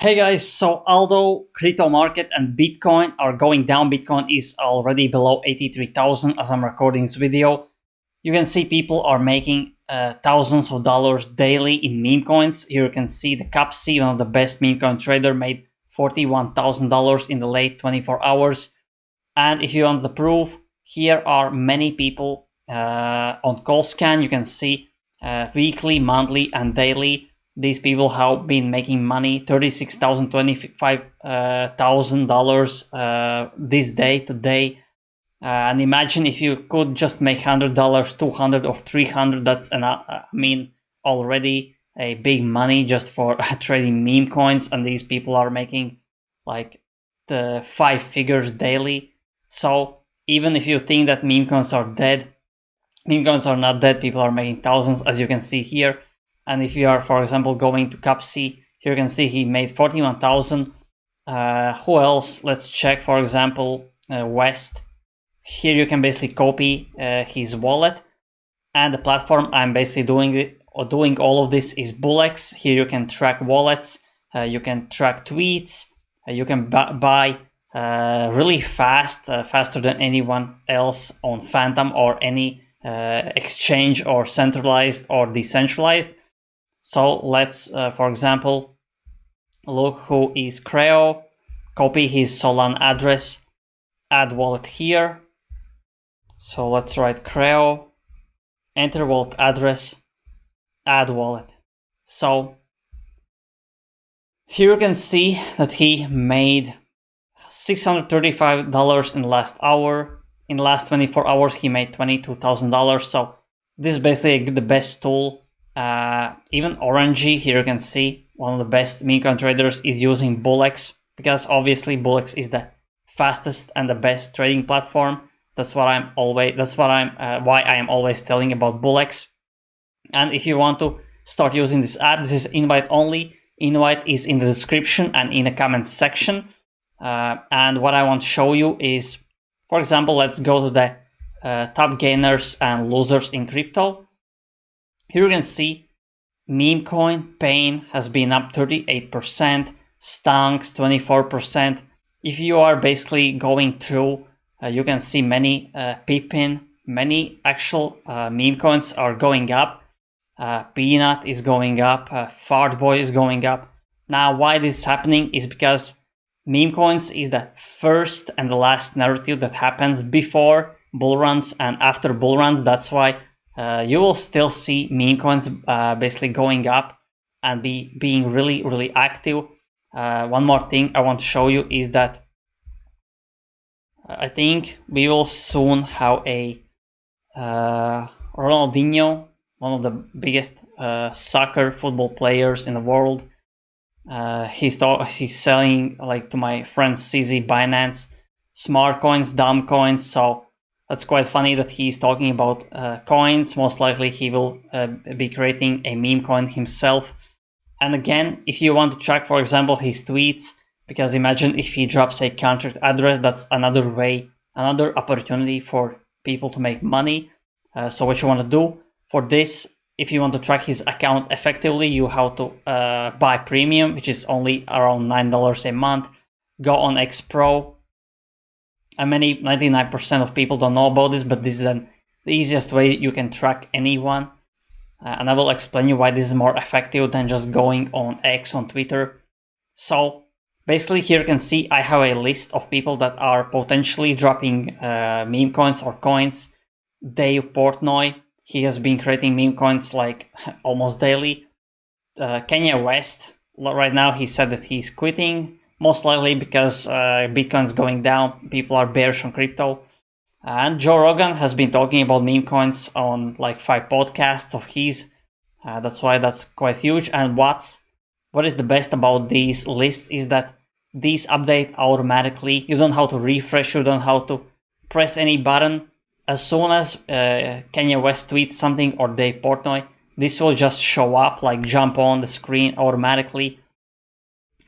Hey guys, so although crypto market and Bitcoin are going down, Bitcoin is already below 83,000 as I'm recording this video. You can see people are making thousands of dollars daily in meme coins. Here you can see the Capsi, one of the best meme coin trader, made $41,000 in the late 24 hours. And if you want the proof, here are many people on CallScan. You can see weekly, monthly, and daily. These people have been making money, $36,000, $25,000 this day today. And imagine if you could just make $100, $200 or $300. That's already a big money just for trading meme coins. And these people are making like the 5 figures daily. So even if you think that meme coins are dead, meme coins are not dead. People are making thousands, as you can see here. And if you are, for example, going to Capsi, here you can see he made 41,000. Who else? Let's check, for example, West. Here you can basically copy his wallet. And the platform I'm basically doing all of this is BullX. Here you can track wallets. You can track tweets. You can buy really fast, faster than anyone else on Phantom or any exchange or centralized or decentralized. So let's, for example, look who is Creo, copy his Solana address, add wallet here. So let's write Creo, enter wallet address, add wallet. So here you can see that he made $635 in the last hour. In the last 24 hours, he made $22,000. So this is basically the best tool. Even Orangey, here you can see one of the best meme coin traders is using BullX, because obviously BullX is the fastest and the best trading platform. That's why I am always telling about BullX. And if you want to start using this app, this is invite only. Invite is in the description and in the comment section. And what I want to show you is, for example, let's go to the top gainers and losers in crypto. Here you can see Memecoin Pain has been up 38%, Stunks 24%. If you are basically going through, you can see many Pippin, many actual meme coins are going up. Peanut is going up, Fartboy is going up. Now, why this is happening is because meme coins is the first and the last narrative that happens before bull runs and after bull runs. That's why you will still see meme coins basically going up and being really, really active. One more thing I want to show you is that I think we will soon have a Ronaldinho, one of the biggest soccer football players in the world. He's selling, like, to my friend CZ Binance, smart coins, dumb coins. So that's quite funny that he's talking about coins. Most likely he will be creating a meme coin himself. And again, if you want to track, for example, his tweets, because imagine if he drops a contract address, that's another way, another opportunity for people to make money. So what you want to do for this, if you want to track his account effectively, you have to buy premium, which is only around $9 a month. Go on X Pro. And 99% of people don't know about this, but this is the easiest way you can track anyone. And I will explain you why this is more effective than just going on X on Twitter. So basically here you can see I have a list of people that are potentially dropping meme coins or coins. Dave Portnoy, he has been creating meme coins like almost daily. Kanye West, right now he said that he's quitting. Most likely because Bitcoin's going down, people are bearish on crypto. And Joe Rogan has been talking about meme coins on like 5 podcasts of his. That's why that's quite huge. And what is the best about these lists is that these update automatically. You don't have to refresh, you don't have to press any button. As soon as Kanye West tweets something or Dave Portnoy, this will just show up, like jump on the screen automatically.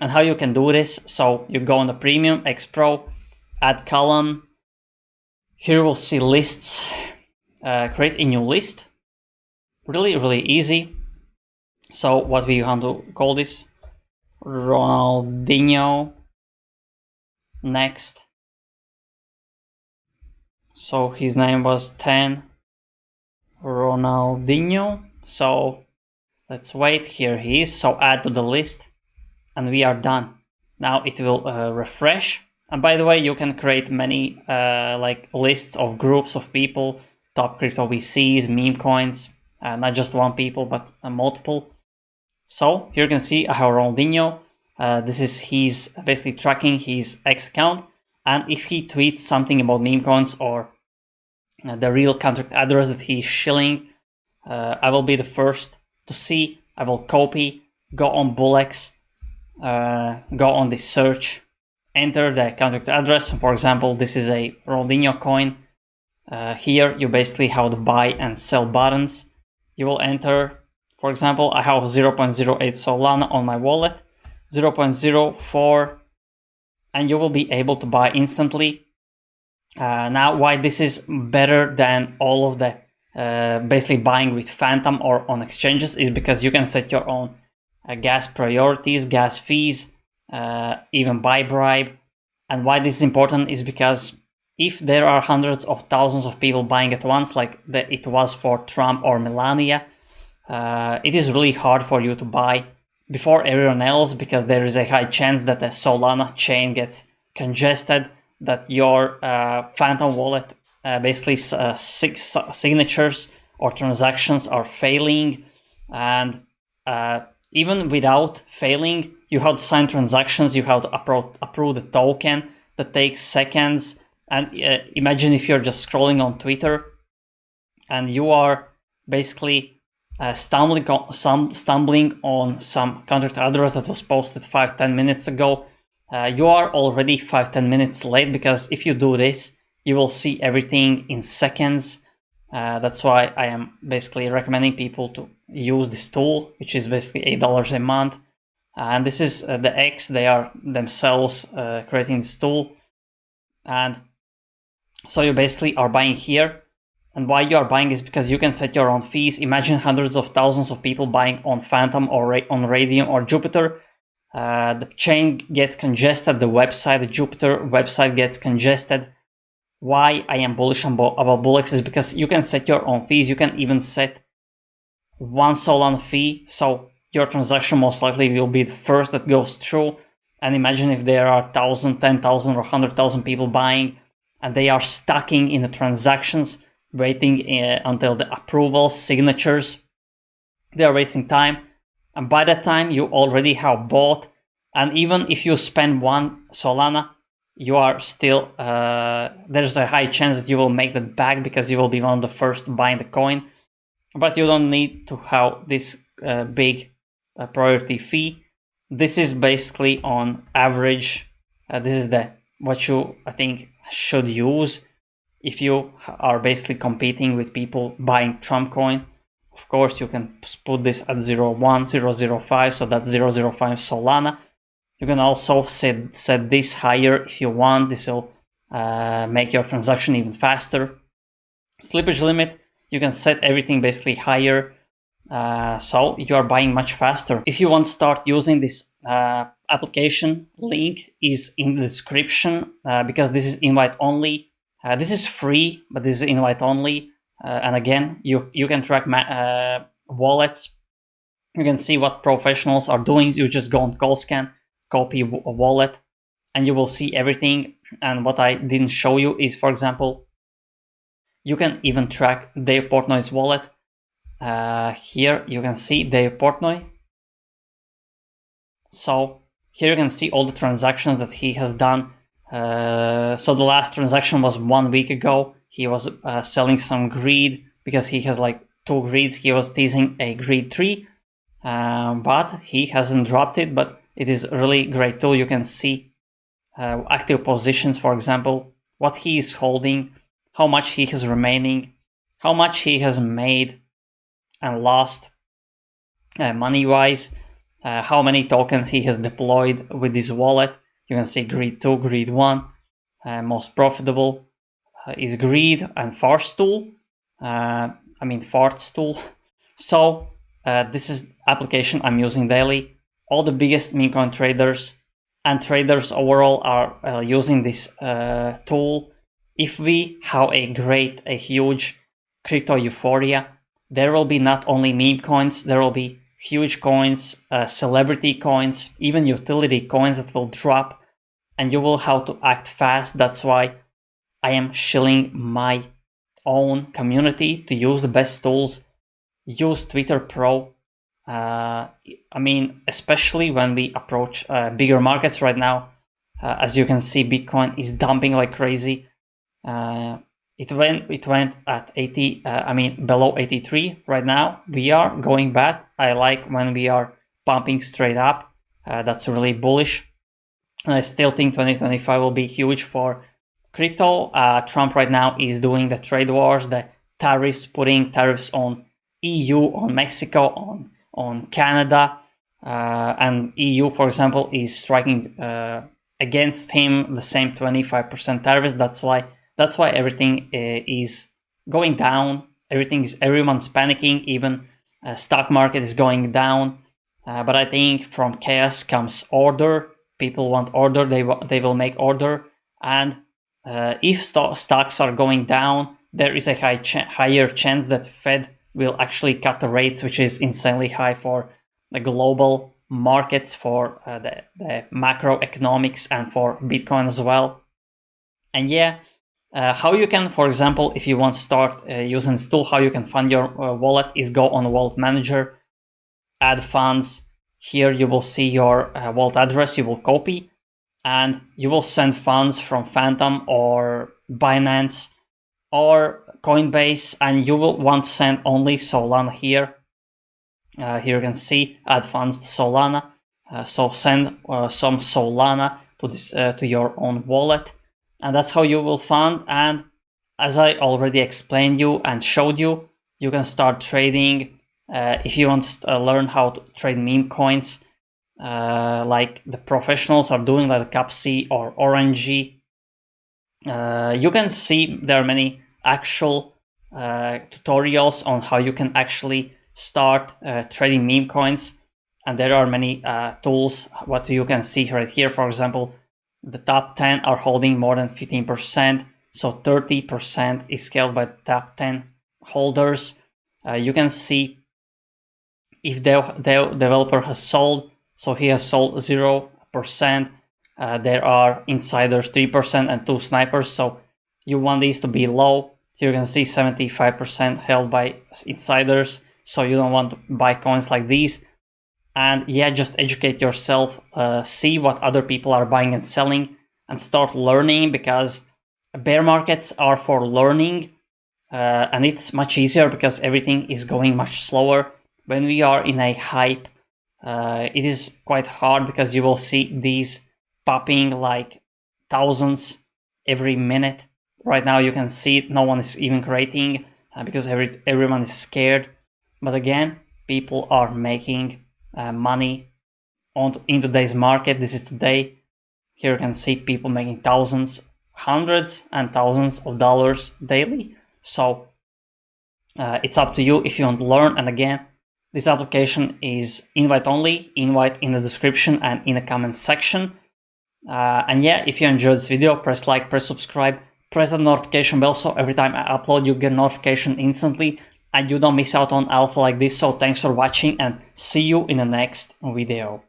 And how you can do this, so you go on the Premium, X Pro, add column. Here we'll see lists, create a new list. Really, really easy. So what we want to call this, Ronaldinho. Next. So his name was 10 Ronaldinho. So let's wait. Here he is. So add to the list, and we are done. Now it will refresh. And by the way, you can create many like lists of groups of people, top crypto VCs, meme coins, not just one people, but multiple. So here you can see I have Ronaldinho. This is his basically tracking his X account. And if he tweets something about meme coins or the real contract address that he's shilling, I will be the first to see. I will copy, go on Bullex, go on the search, enter the contract address. For example, this is a Ronaldinho coin. Here you basically have the buy and sell buttons. You will enter, for example, I have 0.08 Solana on my wallet, 0.04, and you will be able to buy instantly. Now, why this is better than all of the basically buying with Phantom or on exchanges is because you can set your own gas priorities, gas fees, even buy bribe. And why this is important is because if there are hundreds of thousands of people buying at once, like it was for Trump or Melania, it is really hard for you to buy before everyone else because there is a high chance that the Solana chain gets congested, that your Phantom wallet basically signatures or transactions are failing, and even without failing, you have to sign transactions, you have to approve the token. That takes seconds. And imagine if you're just scrolling on Twitter and you are basically stumbling on some contract address that was posted 5-10 minutes ago. You are already 5-10 minutes late, because if you do this, you will see everything in seconds. That's why I am basically recommending people to use this tool, which is basically $8 a month. And this is the X, they are themselves creating this tool. And so you basically are buying here. And why you are buying is because you can set your own fees. Imagine hundreds of thousands of people buying on Phantom or on Radium or Jupiter. The chain gets congested, the Jupiter website gets congested. Why I am bullish about BullX is because you can set your own fees. You can even set one Solana fee, so your transaction most likely will be the first that goes through. And imagine if there are 1,000, 10,000 or 100,000 people buying, and they are stacking in the transactions, waiting until the approvals, signatures. They are wasting time. And by that time, you already have bought. And even if you spend one Solana, you are still, there's a high chance that you will make that back because you will be one of the first buying the coin. But you don't need to have this big priority fee. This is basically on average. This is what you, I think, should use if you are basically competing with people buying Trump coin. Of course, you can put this at 0.1, 0.05, so that's 0.05 Solana. You can also set this higher if you want. This will make your transaction even faster. Slippage limit, you can set everything basically higher, so you are buying much faster. If you want to start using this application, link is in the description, because this is invite only. This is free, but this is invite only. And again, you can track wallets. You can see what professionals are doing. You just go on CallScan, copy a wallet, and you will see everything. And what I didn't show you is, for example, you can even track Dave Portnoy's wallet. Here you can see Dave Portnoy. So here you can see all the transactions that he has done. So the last transaction was 1 week ago. He was selling some greed because he has like 2 greeds. He was teasing a greed 3, but he hasn't dropped it. But it is a really great tool. You can see active positions, for example, what he is holding, how much he has remaining, how much he has made and lost money-wise, how many tokens he has deployed with this wallet. You can see greed 2, greed 1, most profitable is greed and Fartstool. Fartstool. So this is application I'm using daily. all the biggest meme coin traders and traders overall are using this tool. If we have a huge crypto euphoria, there will be not only meme coins, there will be huge coins, celebrity coins, even utility coins that will drop, and you will have to act fast. That's why I am shilling my own community to use the best tools. Use Twitter Pro. I mean, especially when we approach bigger markets right now. As you can see, Bitcoin is dumping like crazy. It went at 80. Below 83 right now. We are going back. I like when we are pumping straight up. That's really bullish. And I still think 2025 will be huge for crypto. Trump right now is doing the trade wars, the tariffs, putting tariffs on EU, on Mexico, on Canada, and EU, for example, is striking against him the same 25% tariffs. That's why everything is going down. Everyone's panicking. Even stock market is going down. But I think from chaos comes order. People want order. They will make order. And if stocks are going down, there is a higher chance that Fed will actually cut the rates, which is insanely high for the global markets, for the macroeconomics, and for Bitcoin as well. And yeah, how you can, for example, if you want to start using this tool, how you can fund your wallet is go on Wallet Manager, add funds. Here you will see your wallet address. You will copy, and you will send funds from Phantom or Binance or Coinbase, and you will want to send only Solana here. Here you can see add funds to Solana. So send some Solana to this to your own wallet, and that's how you will fund. And as I already explained you and showed you, you can start trading. If you want to learn how to trade meme coins, like the professionals are doing, like Capsi or Orangey, you can see there are many actual tutorials on how you can actually start trading meme coins, and there are many tools. What you can see right here, for example, the top 10 are holding more than 15%, so 30% is scaled by the top 10 holders. You can see if the developer has sold, so he has sold 0%. There are insiders 3% and 2 snipers, so you want these to be low. Here you can see 75% held by insiders, so you don't want to buy coins like these. And yeah, just educate yourself, see what other people are buying and selling, and start learning, because bear markets are for learning, and it's much easier because everything is going much slower. When we are in a hype, it is quite hard because you will see these popping like thousands every minute. Right now you can see no one is even creating because everyone is scared. But again, people are making money in today's market. This is today. Here you can see people making thousands, hundreds and thousands of dollars daily. So it's up to you if you want to learn. And again, this application is invite only. Invite in the description and in the comment section. And yeah, if you enjoyed this video, press like, press subscribe, press the notification bell, so every time I upload you get notification instantly and you don't miss out on alpha like this. So thanks for watching, and see you in the next video.